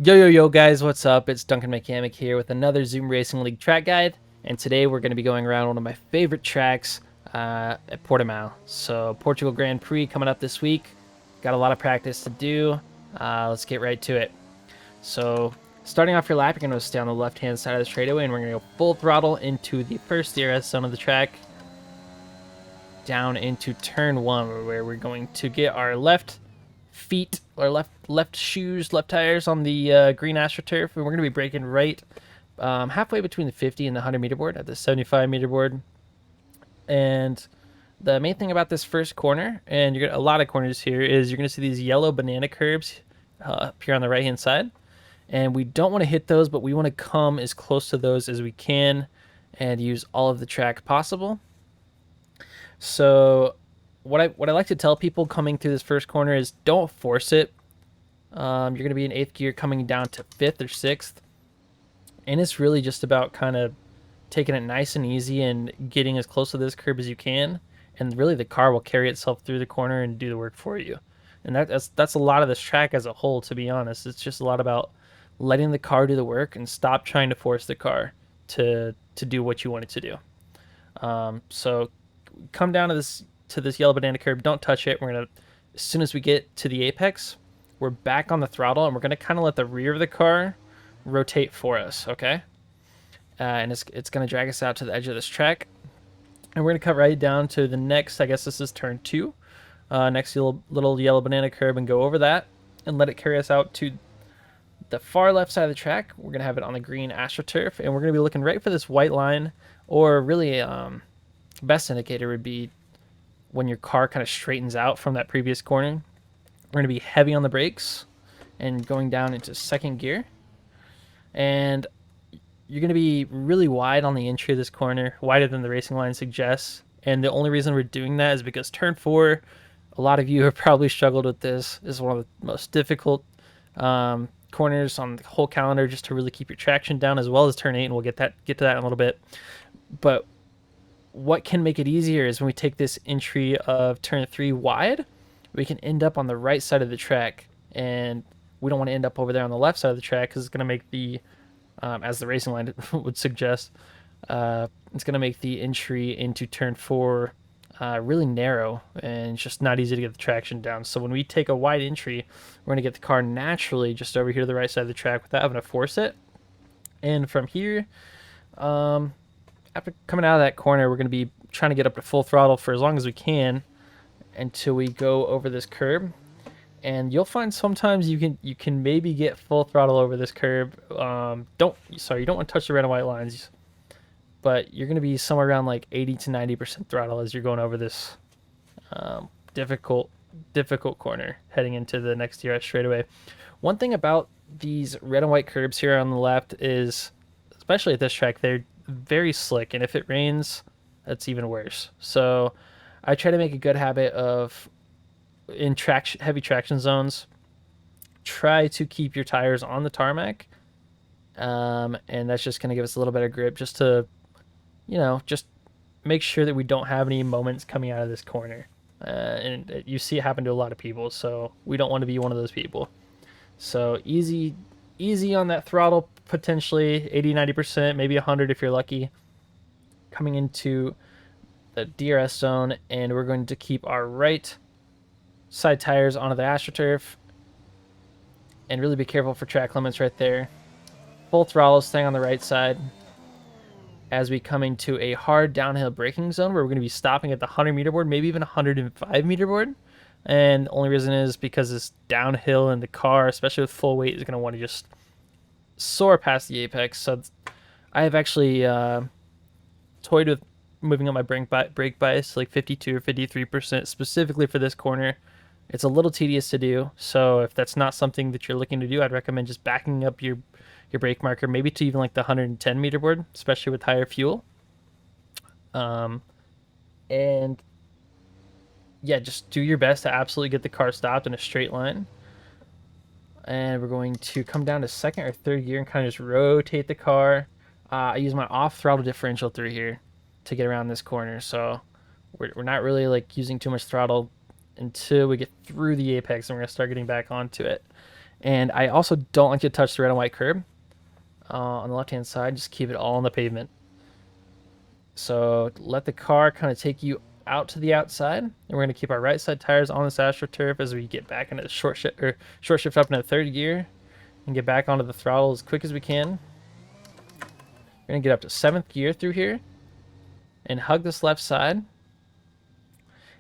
Yo guys, what's up? It's Duncan Mechanic here with another Zoom Racing League track guide, and today we're going to be going around one of my favorite tracks at Portimao. So Portugal Grand Prix coming up this week. Got a lot of practice to do. Let's get right to it. So starting off your lap, you're going to stay on the left-hand side of the straightaway, and we're going to go full throttle into the first DRS zone of the track, down into turn one, where we're going to get our left feet or left shoes, left tires on the green AstroTurf, and we're going to be braking right halfway between the 50 and the 100 meter board at the 75 meter board. And the main thing about this first corner, and you're gonna, a lot of corners here, is you're going to see these yellow banana curbs up here on the right hand side, and we don't want to hit those, but we want to come as close to those as we can and use all of the track possible. So what I like to tell people coming through this first corner is don't force it. You're going to be in 8th gear coming down to 5th or 6th. And it's really just about kind of taking it nice and easy and getting as close to this curb as you can. And really the car will carry itself through the corner and do the work for you. And that's a lot of this track as a whole, to be honest. It's just a lot about letting the car do the work and stop trying to force the car to do what you want it to do. So come down to this yellow banana curb. Don't touch it. We're gonna, as soon as we get to the apex, we're back on the throttle, and we're gonna kind of let the rear of the car rotate for us. Okay, and it's gonna drag us out to the edge of this track, and we're gonna cut right down to the next. I guess this is turn 2. Next little yellow banana curb, and go over that, and let it carry us out to the far left side of the track. We're gonna have it on the green AstroTurf, and we're gonna be looking right for this white line, or really, best indicator would be when your car kind of straightens out from that previous corner. We're going to be heavy on the brakes and going down into 2nd gear. And you're going to be really wide on the entry of this corner, wider than the racing line suggests. And the only reason we're doing that is because turn 4, a lot of you have probably struggled with this, is one of the most difficult corners on the whole calendar, just to really keep your traction down, as well as turn 8, and we'll get to that in a little bit. But what can make it easier is when we take this entry of turn 3 wide, we can end up on the right side of the track, and we don't want to end up over there on the left side of the track, because it's going to make the, as the racing line would suggest, it's going to make the entry into turn 4 really narrow, and it's just not easy to get the traction down. So when we take a wide entry, we're going to get the car naturally just over here to the right side of the track without having to force it. And from here, after coming out of that corner, we're going to be trying to get up to full throttle for as long as we can until we go over this curb. And you'll find sometimes you can maybe get full throttle over this curb. You don't want to touch the red and white lines, but you're going to be somewhere around like 80 to 90% throttle as you're going over this difficult corner heading into the next DRS straightaway. One thing about these red and white curbs here on the left is, especially at this track, they're very slick, and if it rains, that's even worse. So I try to make a good habit of, in heavy traction zones, try to keep your tires on the tarmac, and that's just going to give us a little better grip, just to, just make sure that we don't have any moments coming out of this corner. And you see it happen to a lot of people, so we don't want to be one of those people. So easy on that throttle, potentially 80-90%, maybe 100 if you're lucky, coming into the DRS zone. And we're going to keep our right side tires onto the AstroTurf, and really be careful for track limits right there. Full throttle, staying on the right side as we come into a hard downhill braking zone, where we're going to be stopping at the 100 meter board, maybe even 105 meter board. And the only reason is because it's downhill, and the car, especially with full weight, is going to want to just soar past the apex. So I have actually toyed with moving up my brake bias to like 52 or 53% specifically for this corner. It's a little tedious to do, so if that's not something that you're looking to do, I'd recommend just backing up your brake marker, maybe to even like the 110 meter board, especially with higher fuel. And yeah, just do your best to absolutely get the car stopped in a straight line. And we're going to come down to 2nd or 3rd gear and kind of just rotate the car. I use my off throttle differential through here to get around this corner, so we're not really like using too much throttle until we get through the apex, and we're going to start getting back onto it. And I also don't like to touch the red and white curb on the left-hand side. Just keep it all on the pavement. So let the car kind of take you out to the outside, and we're going to keep our right side tires on this AstroTurf as we get back into the short shift up into third gear and get back onto the throttle as quick as we can. We're going to get up to 7th gear through here and hug this left side.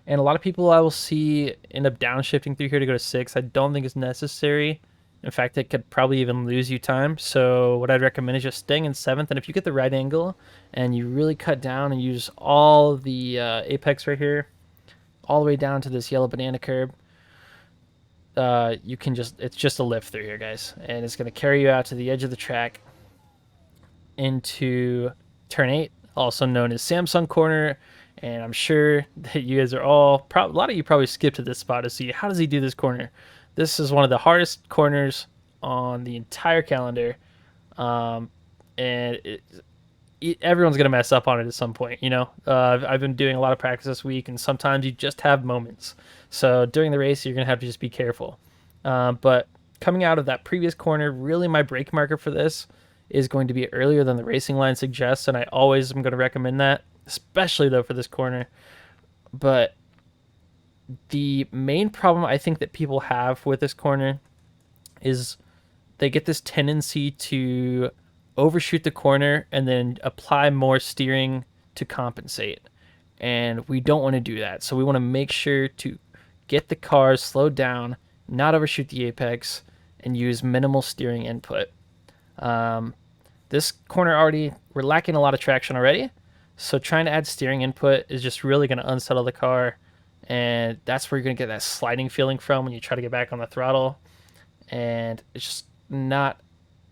And a lot of people I will see end up downshifting through here to go to 6. I don't think it's necessary. In fact, it could probably even lose you time. So what I'd recommend is just staying in 7th. And if you get the right angle and you really cut down and use all the apex right here, all the way down to this yellow banana curb, you can it's just a lift through here, guys. And it's going to carry you out to the edge of the track into turn 8, also known as Samsung corner. And I'm sure that you guys are all, a lot of you probably skipped to this spot to see how does he do this corner. This is one of the hardest corners on the entire calendar, and everyone's gonna mess up on it at some point. You know, I've been doing a lot of practice this week, and sometimes you just have moments. So during the race, you're gonna have to just be careful. But coming out of that previous corner, really my brake marker for this is going to be earlier than the racing line suggests, and I always am going to recommend that, especially though for this corner. But the main problem I think that people have with this corner is they get this tendency to overshoot the corner and then apply more steering to compensate. And we don't want to do that. So we want to make sure to get the car slowed down, not overshoot the apex, and use minimal steering input. This corner already, we're lacking a lot of traction already. So trying to add steering input is just really going to unsettle the car. And that's where you're going to get that sliding feeling from when you try to get back on the throttle. And it's just not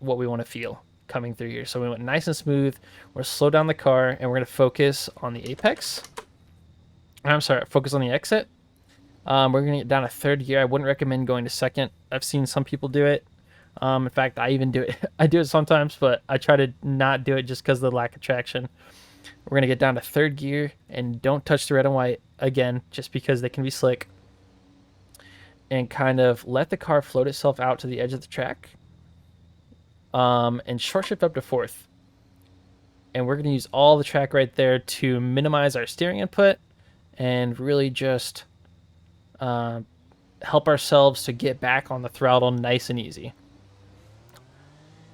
what we want to feel coming through here. So we went nice and smooth. We're going to slow down the car and we're going to focus on the apex. I'm sorry, focus on the exit. We're going to get down to third gear. I wouldn't recommend going to second. I've seen some people do it. In fact, I even do it. I do it sometimes, but I try to not do it just because of the lack of traction. We're going to get down to third gear and don't touch the red and white again, just because they can be slick. And kind of let the car float itself out to the edge of the track. And short shift up to 4th. And we're going to use all the track right there to minimize our steering input and really just help ourselves to get back on the throttle nice and easy.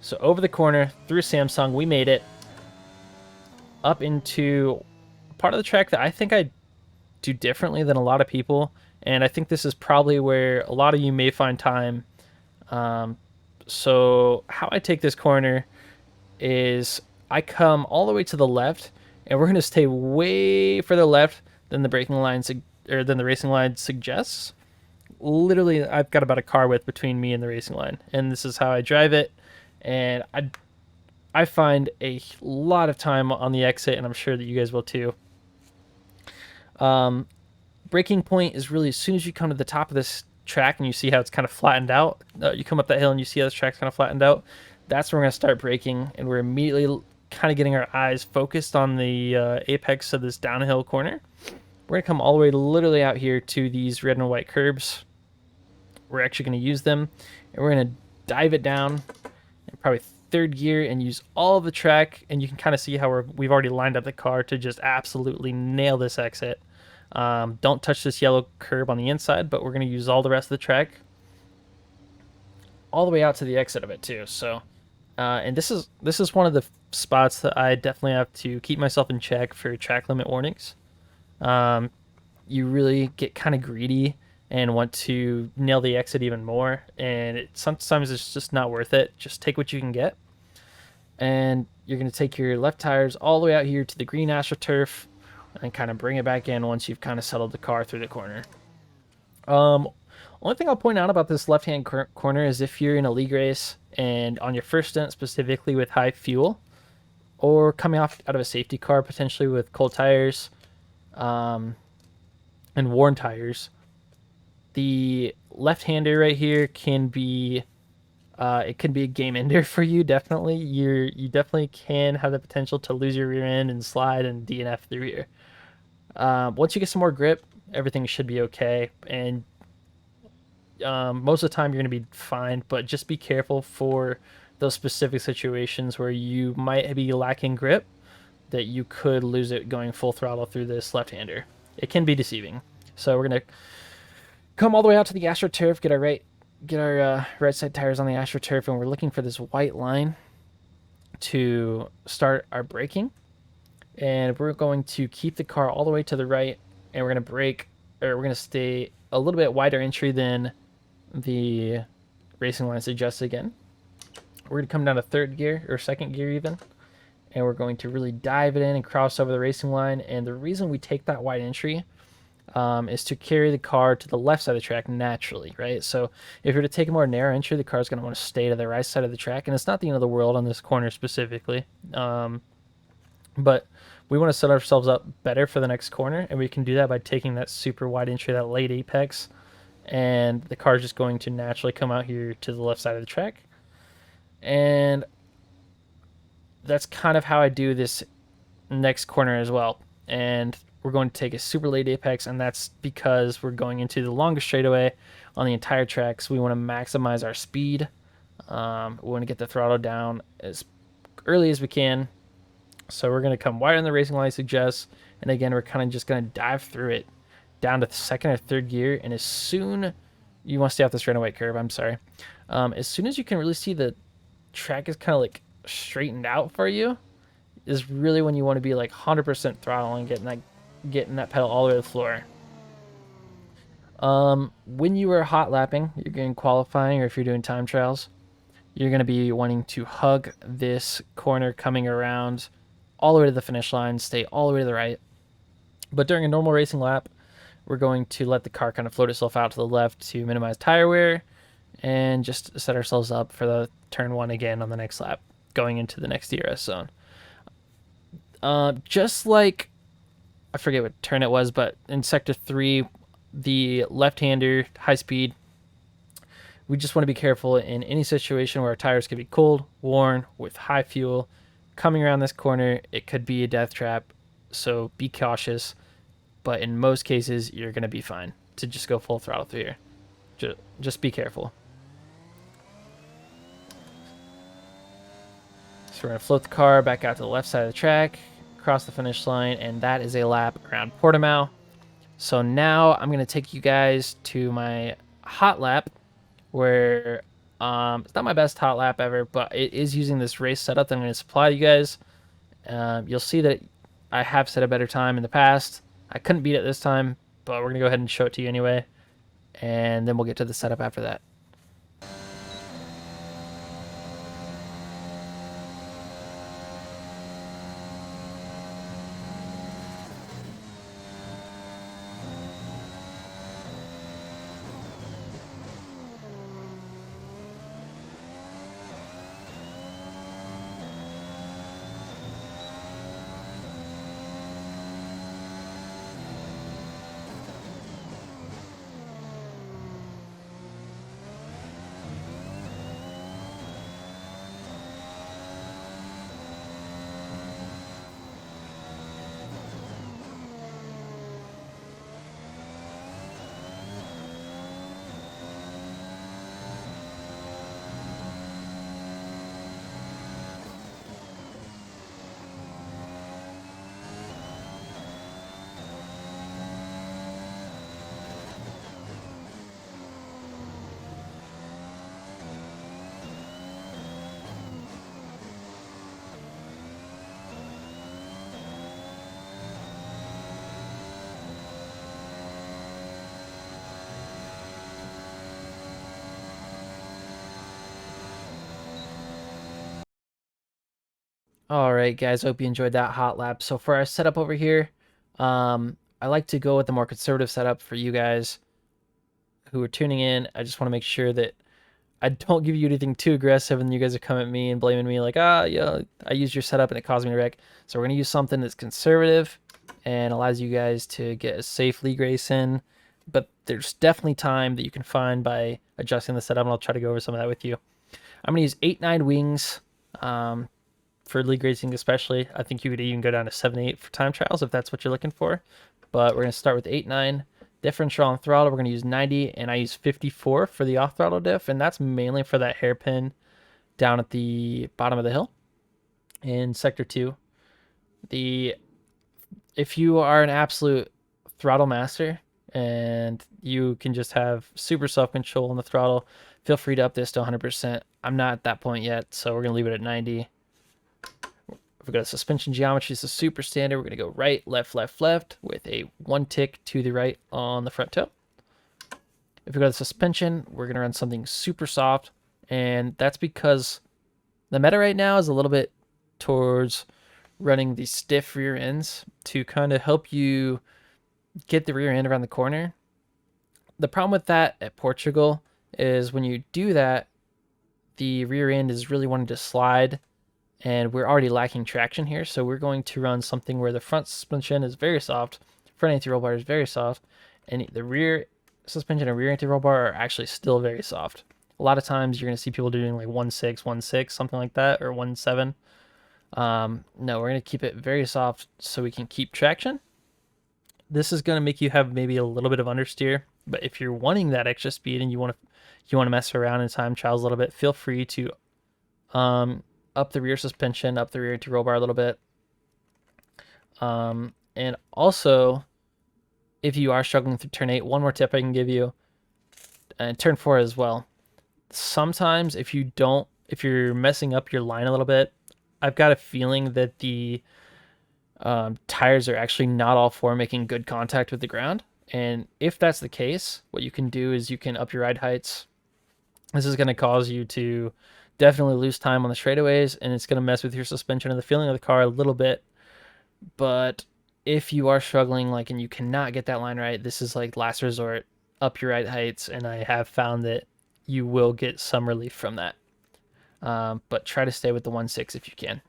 So over the corner, through Samsung, we made it up into part of the track that I think I do differently than a lot of people. And I think this is probably where a lot of you may find time. So how I take this corner is I come all the way to the left, and we're going to stay way further left than the braking line or than the racing line suggests. Literally, I've got about a car width between me and the racing line, and this is how I drive it. And I find a lot of time on the exit, and I'm sure that you guys will too. Braking point is really as soon as you come to the top of this track and you see how it's kind of flattened out. You come up that hill and you see how this track's kind of flattened out. That's where we're going to start braking, and we're immediately kind of getting our eyes focused on the apex of this downhill corner. We're going to come all the way literally out here to these red and white curbs. We're actually going to use them, and we're going to dive it down in probably third gear and use all of the track, and you can kind of see how we've already lined up the car to just absolutely nail this exit. Don't touch this yellow curb on the inside, but we're going to use all the rest of the track all the way out to the exit of it too. So and this is one of the spots that I definitely have to keep myself in check for track limit warnings. You really get kind of greedy and want to nail the exit even more, and sometimes it's just not worth it. Just take what you can get, and you're going to take your left tires all the way out here to the green AstroTurf and kind of bring it back in once you've kind of settled the car through the corner. Only thing I'll point out about this left-hand corner is if you're in a league race and on your first stint specifically with high fuel, or coming out of a safety car potentially with cold tires and worn tires, the left-hander right here can be it can be a game ender for you. Definitely, you definitely can have the potential to lose your rear end and slide and DNF through here. Once you get some more grip, everything should be okay. And most of the time you're going to be fine, but just be careful for those specific situations where you might be lacking grip, that you could lose it going full throttle through this left-hander. It can be deceiving. So we're going to come all the way out to the AstroTurf, get our right side tires on the AstroTurf, and we're looking for this white line to start our braking. And we're going to keep the car all the way to the right, and we're going to brake, or we're going to stay a little bit wider entry than the racing line suggests again. We're going to come down to third gear, or second gear even, and we're going to really dive it in and cross over the racing line. And the reason we take that wide entry is to carry the car to the left side of the track naturally, right? So if you're to take a more narrow entry, the car's going to want to stay to the right side of the track, and it's not the end of the world on this corner specifically. But we want to set ourselves up better for the next corner, and we can do that by taking that super wide entry, that late apex, and the car's just going to naturally come out here to the left side of the track. And that's kind of how I do this next corner as well. And we're going to take a super late apex, and that's because we're going into the longest straightaway on the entire track, so we want to maximize our speed. We want to get the throttle down as early as we can. So we're going to come wider than the racing line suggests, and again, we're kind of just going to dive through it down to the second or third gear, and as soon... You want to stay off the straightaway curve, I'm sorry. As soon as you can really see the track is kind of like straightened out for you, is really when you want to be like 100% throttle and getting that pedal all the way to the floor. When you are hot lapping, you're doing qualifying, or if you're doing time trials, you're going to be wanting to hug this corner coming around all the way to the finish line, stay all the way to the right. But during a normal racing lap, we're going to let the car kind of float itself out to the left to minimize tire wear, and just set ourselves up for the turn one again on the next lap, going into the next DRS zone. Just like, I forget what turn it was, but in Sector 3, the left-hander, high speed, we just want to be careful in any situation where our tires could be cold, worn, with high fuel. Coming around this corner, it could be a death trap, so be cautious. But in most cases, you're going to be fine to just go full throttle through here. Just be careful. So we're going to float the car back out to the left side of the track, cross the finish line, and that is a lap around Portimao. So now I'm going to take you guys to my hot lap, where it's not my best hot lap ever, but it is using this race setup that I'm going to supply you guys. You'll see that I have set a better time in the past. I couldn't beat it this time, but we're going to go ahead and show it to you anyway, and then we'll get to the setup after that. All right, guys, hope you enjoyed that hot lap. So for our setup over here, I like to go with the more conservative setup for you guys who are tuning in. I just want to make sure that I don't give you anything too aggressive and you guys are coming at me and blaming me like, yeah, I used your setup and it caused me to wreck. So we're going to use something that's conservative and allows you guys to get a safe league race in. But there's definitely time that you can find by adjusting the setup, and I'll try to go over some of that with you. I'm going to use 8-9 wings for league racing especially. I think you could even go down to 7-8 for time trials if that's what you're looking for. But we're going to start with 8-9. Differential on throttle, we're going to use 90, and I use 54 for the off throttle diff, and that's mainly for that hairpin down at the bottom of the hill in sector 2. If you are an absolute throttle master and you can just have super self-control on the throttle, feel free to up this to 100%. I'm not at that point yet, so we're going to leave it at 90. If we go to suspension geometry, this is super standard. We're going to go right, left, left, left with a 1 tick to the right on the front toe. If we go to suspension, we're going to run something super soft, and that's because the meta right now is a little bit towards running the stiff rear ends to kind of help you get the rear end around the corner. The problem with that at Portugal is when you do that, the rear end is really wanting to slide, and we're already lacking traction here, so we're going to run something where the front suspension is very soft, front anti-roll bar is very soft, and the rear suspension and rear anti-roll bar are actually still very soft. A lot of times you're going to see people doing like 1.6, 1.6, something like that, or 1.7. No, we're going to keep it very soft so we can keep traction. This is going to make you have maybe a little bit of understeer, but if you're wanting that extra speed and you want to mess around in time trials a little bit, feel free to up the rear suspension, up the rear anti-roll bar a little bit. And also, if you are struggling through turn 8, one more tip I can give you, and turn 4 as well. Sometimes if you're messing up your line a little bit, I've got a feeling that the tires are actually not all four making good contact with the ground. And if that's the case, what you can do is you can up your ride heights. This is going to cause you to definitely lose time on the straightaways, and it's going to mess with your suspension and the feeling of the car a little bit. But if you are struggling, and you cannot get that line right, this is like last resort, up your ride heights, and I have found that you will get some relief from that. But try to stay with the 1.6 if you can.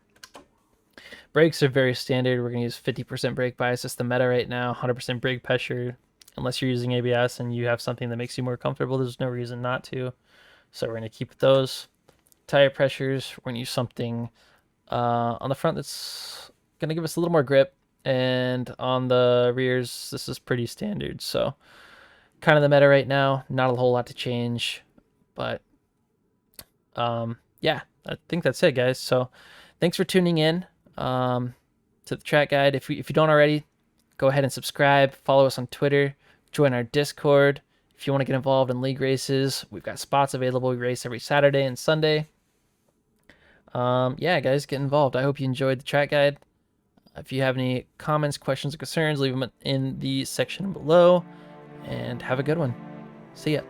Brakes are very standard. We're going to use 50% brake bias. That's the meta right now. 100% brake pressure. Unless you're using ABS and you have something that makes you more comfortable, there's no reason not to. So we're going to keep those. Tire pressures, we're going to use something on the front that's going to give us a little more grip. And on the rears, this is pretty standard. So kind of the meta right now. Not a whole lot to change. But yeah, I think that's it, guys. So thanks for tuning in to the track guide. If you don't already, go ahead and subscribe. Follow us on Twitter. Join our Discord. If you want to get involved in league races, we've got spots available. We race every Saturday and Sunday. Yeah, guys, get involved. I hope you enjoyed the track guide. If you have any comments, questions, or concerns, leave them in the section below. And have a good one. See ya.